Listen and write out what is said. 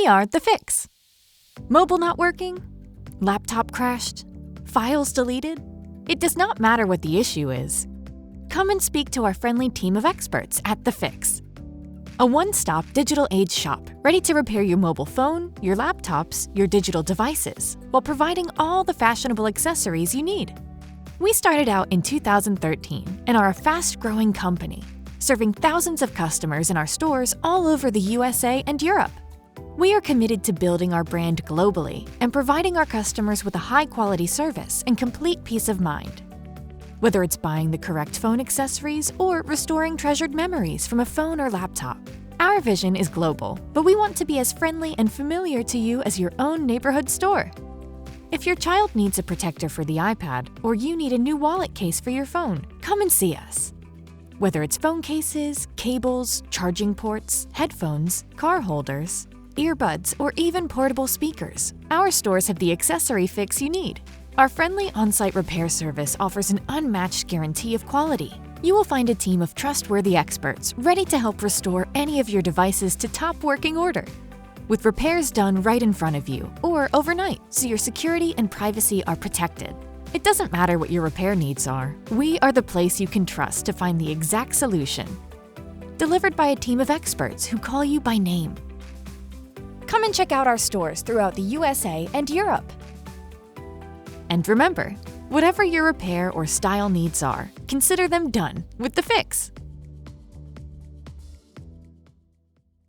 are The Fix. Mobile not working? Laptop crashed? Files deleted? It does not matter what the issue is. Come and speak to our friendly team of experts at The Fix. A one-stop digital age shop ready to repair your mobile phone, your laptops, your digital devices, while providing all the fashionable accessories you need. We started out in 2013 and are a fast-growing company, serving thousands of customers in our stores all over the USA and Europe. We are committed to building our brand globally and providing our customers with a high-quality service and complete peace of mind. Whether it's buying the correct phone accessories or restoring treasured memories from a phone or laptop, our vision is global, but we want to be as friendly and familiar to you as your own neighborhood store. If your child needs a protector for the iPad or you need a new wallet case for your phone, come and see us. Whether it's phone cases, cables, charging ports, headphones, car holders, earbuds, or even portable speakers, our stores have the accessory fix you need. Our friendly on-site repair service offers an unmatched guarantee of quality. You will find a team of trustworthy experts ready to help restore any of your devices to top working order, with repairs done right in front of you or overnight so your security and privacy are protected. It doesn't matter what your repair needs are, we are the place you can trust to find the exact solution. Delivered by a team of experts who call you by name. Come and check out our stores throughout the USA and Europe. And remember, whatever your repair or style needs are, consider them done with The Fix.